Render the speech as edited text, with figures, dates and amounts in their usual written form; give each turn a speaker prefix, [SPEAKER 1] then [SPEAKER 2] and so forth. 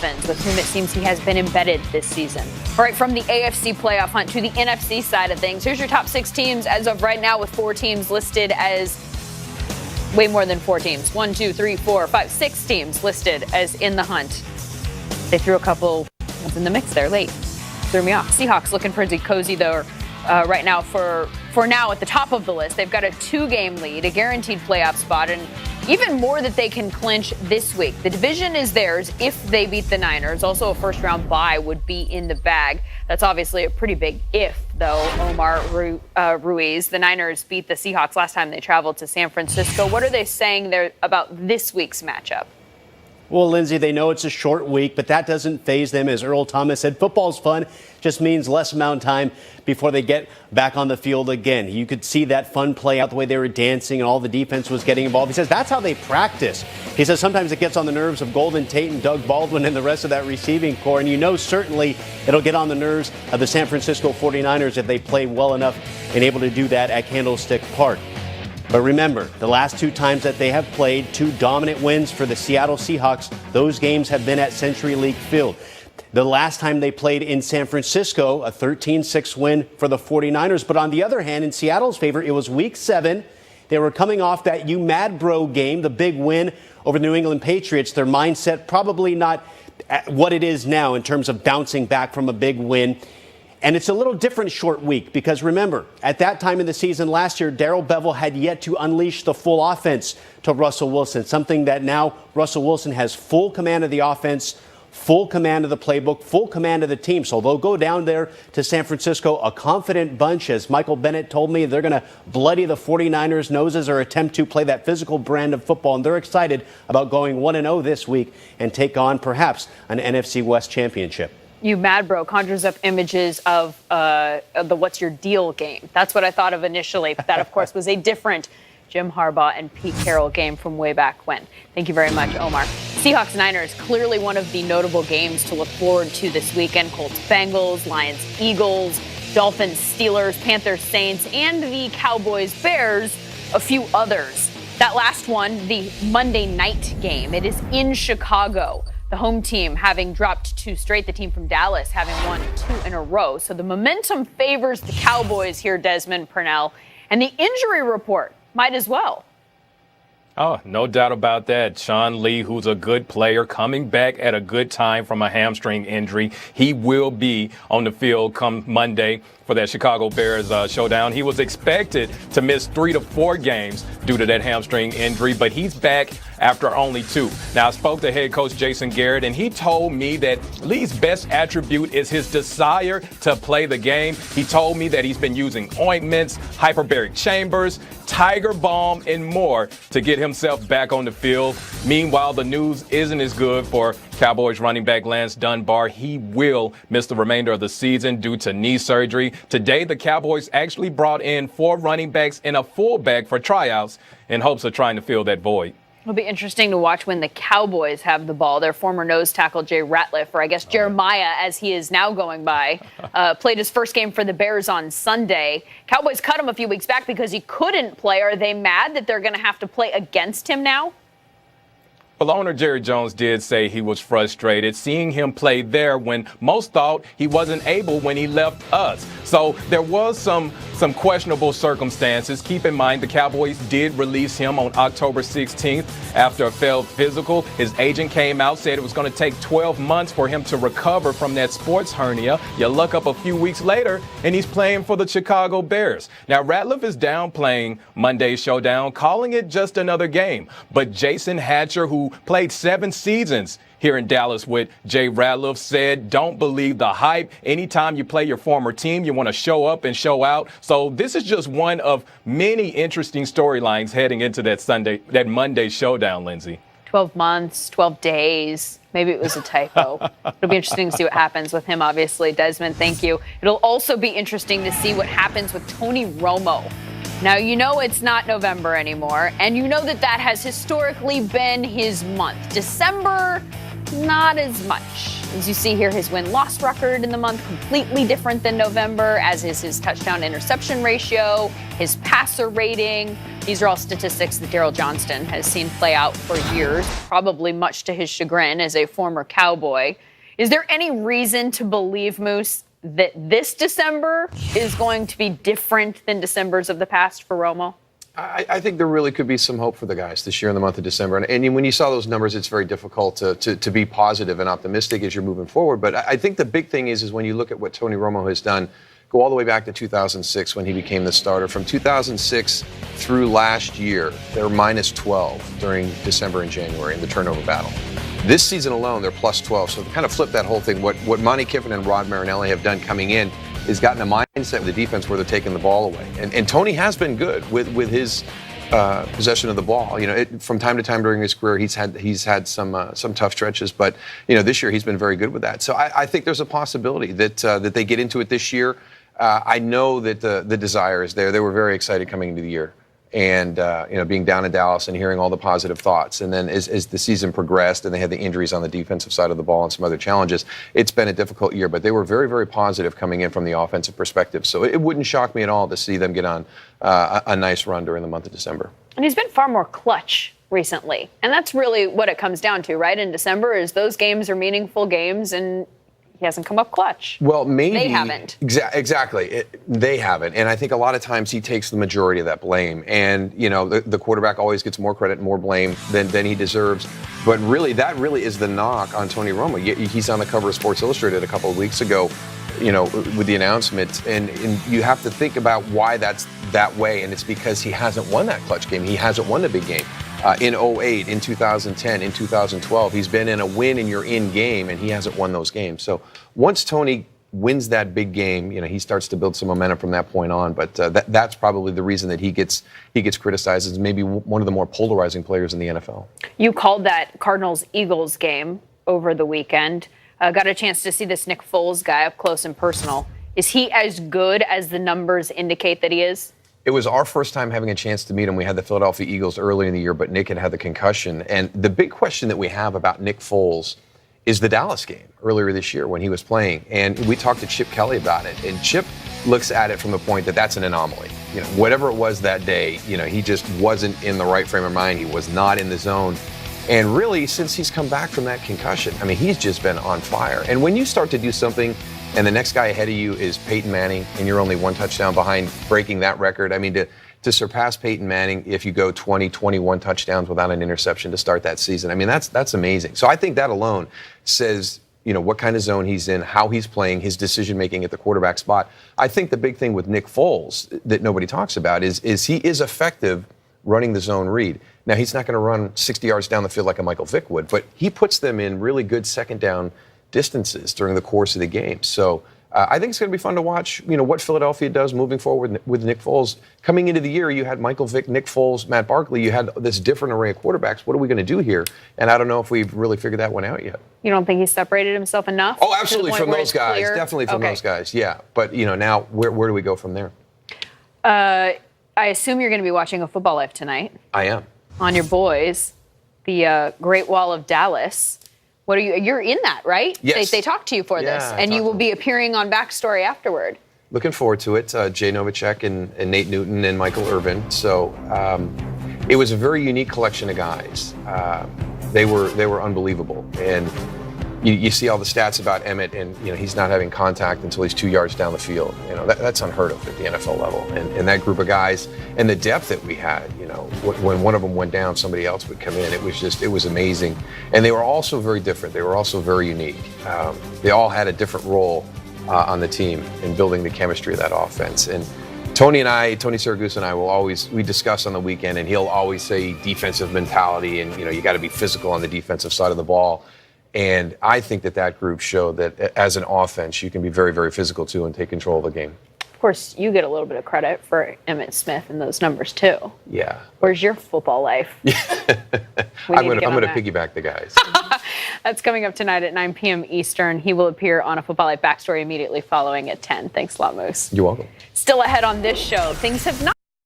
[SPEAKER 1] Dolphins, with whom it seems he has been embedded this season. All right, from the AFC playoff hunt to the NFC side of things, here's your top 6 teams as of right now, with 4 teams listed as way more than 4 teams. 1, 2, 3, 4, 5, 6 teams listed as in the hunt. They threw a couple in the mix there late. Threw me off. Seahawks looking pretty cozy, though, right now for now at the top of the list. They've got a 2-game lead, a guaranteed playoff spot, and even more that they can clinch this week. The division is theirs if they beat the Niners. Also, a first-round bye would be in the bag. That's obviously a pretty big if, though. Omar Ruiz, the Niners beat the Seahawks last time they traveled to San Francisco. What are they saying there about this week's matchup?
[SPEAKER 2] Well, Lindsay, they know it's a short week, but that doesn't faze them. As Earl Thomas said, football's fun, just means less amount of time before they get back on the field again. You could see that fun play out, the way they were dancing and all the defense was getting involved. He says that's how they practice. He says sometimes it gets on the nerves of Golden Tate and Doug Baldwin and the rest of that receiving corps. And you know certainly it'll get on the nerves of the San Francisco 49ers if they play well enough and able to do that at Candlestick Park. But remember, the last 2 times that they have played, 2 dominant wins for the Seattle Seahawks, those games have been at Century League Field. The last time they played in San Francisco, a 13-6 win for the 49ers. But on the other hand, in Seattle's favor, it was Week 7. They were coming off that "You Mad Bro" game, the big win over the New England Patriots. Their mindset probably not what it is now in terms of bouncing back from a big win. And it's a little different short week because remember, at that time in the season last year, Darrell Bevell had yet to unleash the full offense to Russell Wilson, something that now Russell Wilson has full command of the offense, full command of the playbook, full command of the team. So they'll go down there to San Francisco, a confident bunch. As Michael Bennett told me, they're going to bloody the 49ers' noses or attempt to play that physical brand of football. And they're excited about going 1-0 this week and take on perhaps an NFC West championship.
[SPEAKER 1] You Mad Bro conjures up images of the What's Your Deal game. That's what I thought of initially. But that, of course, was a different Jim Harbaugh and Pete Carroll game from way back when. Thank you very much, Omar. Seahawks-Niners, clearly one of the notable games to look forward to this weekend. Colts-Bengals, Lions-Eagles, Dolphins-Steelers, Panthers-Saints, and the Cowboys-Bears, a few others. That last one, the Monday night game, it is in Chicago. The home team having dropped 2 straight, the team from Dallas having won 2 in a row. So the momentum favors the Cowboys here, Desmond Purnell. And the injury report might as well.
[SPEAKER 3] Oh, no doubt about that. Sean Lee, who's a good player, coming back at a good time from a hamstring injury. He will be on the field come Monday for that Chicago Bears showdown. He was expected to miss 3 to 4 games due to that hamstring injury, but he's back after only 2. Now, I spoke to head coach Jason Garrett, and he told me that Lee's best attribute is his desire to play the game. He told me that he's been using ointments, hyperbaric chambers, Tiger Balm, and more to get himself back on the field. Meanwhile, the news isn't as good for Cowboys running back Lance Dunbar. He will miss the remainder of the season due to knee surgery. Today, the Cowboys actually brought in 4 running backs and a fullback for tryouts in hopes of trying to fill that void.
[SPEAKER 1] It'll be interesting to watch when the Cowboys have the ball. Their former nose tackle, Jay Ratliff, or I guess Jeremiah, as he is now going by, played his first game for the Bears on Sunday. Cowboys cut him a few weeks back because he couldn't play. Are they mad that they're going to have to play against him now?
[SPEAKER 3] Well, owner Jerry Jones did say he was frustrated seeing him play there when most thought he wasn't able when he left us. So there was some questionable circumstances. Keep in mind the Cowboys did release him on October 16th after a failed physical. His agent came out, said it was going to take 12 months for him to recover from that sports hernia. You look up a few weeks later, and he's playing for the Chicago Bears. Now, Ratliff is downplaying Monday's showdown, calling it just another game. But Jason Hatcher, who played 7 seasons here in Dallas with Jay Ratliff, said, don't believe the hype. Anytime you play your former team, you want to show up and show out. So this is just one of many interesting storylines heading into that Monday showdown, Lindsay.
[SPEAKER 1] 12 months, 12 days. Maybe it was a typo. It'll be interesting to see what happens with him, obviously. Desmond, thank you. It'll also be interesting to see what happens with Tony Romo. Now, you know it's not November anymore, and you know that has historically been his month. December, not as much. As you see here, his win-loss record in the month completely different than November, as is his touchdown-interception ratio, his passer rating. These are all statistics that Daryl Johnston has seen play out for years, probably much to his chagrin as a former Cowboy. Is there any reason to believe, Moose, that this December is going to be different than Decembers of the past for Romo?
[SPEAKER 4] I think there really could be some hope for the guys this year in the month of December. And when you saw those numbers, it's very difficult to be positive and optimistic as you're moving forward. But I think the big thing is when you look at what Tony Romo has done, go all the way back to 2006 when he became the starter. From 2006 through last year, they're minus 12 during December and January in the turnover battle. This season alone, they're plus 12. So to kind of flip that whole thing, what Monty Kiffin and Rod Marinelli have done coming in is gotten a mindset of the defense where they're taking the ball away. And Tony has been good with his possession of the ball. From time to time during his career, he's had some tough stretches, but this year he's been very good with that. So I think there's a possibility that they get into it this year. I know that the desire is there. They were very excited coming into the year. And, being down in Dallas and hearing all the positive thoughts. And then as the season progressed and they had the injuries on the defensive side of the ball and some other challenges, it's been a difficult year. But they were very, very positive coming in from the offensive perspective. So it wouldn't shock me at all to see them get on a nice run during the month of December.
[SPEAKER 1] And he's been far more clutch recently. And that's really what it comes down to, right? In December is those games are meaningful games and he hasn't come up clutch.
[SPEAKER 4] Well, maybe.
[SPEAKER 1] They haven't.
[SPEAKER 4] Exactly. They haven't. And I think a lot of times he takes the majority of that blame. And, the quarterback always gets more credit and more blame than he deserves. But really, that really is the knock on Tony Romo. He's on the cover of Sports Illustrated a couple of weeks ago, with the announcement. And you have to think about why that's that way. And it's because he hasn't won that clutch game. He hasn't won the big game. In 2008, in 2010, in 2012, he's been in a win and you're in game, and he hasn't won those games. So once Tony wins that big game, he starts to build some momentum from that point on. But that's probably the reason that he gets criticized as maybe one of the more polarizing players in the NFL.
[SPEAKER 1] You called that Cardinals-Eagles game over the weekend. Got a chance to see this Nick Foles guy up close and personal. Is he as good as the numbers indicate that he is?
[SPEAKER 4] It was our first time having a chance to meet him. We had the Philadelphia Eagles early in the year, but Nick had the concussion. And the big question that we have about Nick Foles is the Dallas game earlier this year when he was playing. And we talked to Chip Kelly about it. And Chip looks at it from the point that that's an anomaly. Whatever it was that day, he just wasn't in the right frame of mind. He was not in the zone. And really, since he's come back from that concussion, he's just been on fire. And when you start to do something and the next guy ahead of you is Peyton Manning, and you're only one touchdown behind breaking that record. To surpass Peyton Manning if you go 20, 21 touchdowns without an interception to start that season, that's amazing. So I think that alone says, what kind of zone he's in, how he's playing, his decision-making at the quarterback spot. I think the big thing with Nick Foles that nobody talks about is he is effective running the zone read. Now, he's not going to run 60 yards down the field like a Michael Vick would, but he puts them in really good second down distances during the course of the game. So I think it's going to be fun to watch, what Philadelphia does moving forward with Nick Foles. Coming into the year, you had Michael Vick, Nick Foles, Matt Barkley. You had this different array of quarterbacks. What are we going to do here? And I don't know if we've really figured that one out yet.
[SPEAKER 1] You don't think he separated himself enough?
[SPEAKER 4] Oh, absolutely, from those guys. Clear? Definitely from those guys, yeah. But, now where do we go from there?
[SPEAKER 1] I assume you're going to be watching a Football Life tonight.
[SPEAKER 4] I am.
[SPEAKER 1] On your boys, the Great Wall of Dallas. What are you? You're in that, right?
[SPEAKER 4] Yes.
[SPEAKER 1] They talked to you for this, and you will be appearing on Backstory afterward.
[SPEAKER 4] Looking forward to it. Jay Novacek and Nate Newton and Michael Irvin. So it was a very unique collection of guys. They were unbelievable, and you see all the stats about Emmett, and he's not having contact until he's 2 yards down the field. That's unheard of at the NFL level. And that group of guys and the depth that we had. When one of them went down, somebody else would come in. It was amazing. And they were also very different. They were also very unique. They all had a different role on the team in building the chemistry of that offense. And Tony Siragusa and I we discuss on the weekend, and he'll always say defensive mentality, and you got to be physical on the defensive side of the ball. And I think that group showed that as an offense, you can be very, very physical too and take control of the game.
[SPEAKER 1] Of course, you get a little bit of credit for Emmitt Smith and those numbers too.
[SPEAKER 4] Yeah.
[SPEAKER 1] Where's your football life?
[SPEAKER 4] I'm going to piggyback the guys.
[SPEAKER 1] That's coming up tonight at 9 p.m. Eastern. He will appear on a Football Life Backstory immediately following at 10. Thanks a lot, Moose.
[SPEAKER 4] You're welcome.
[SPEAKER 1] Still ahead on this show, things have not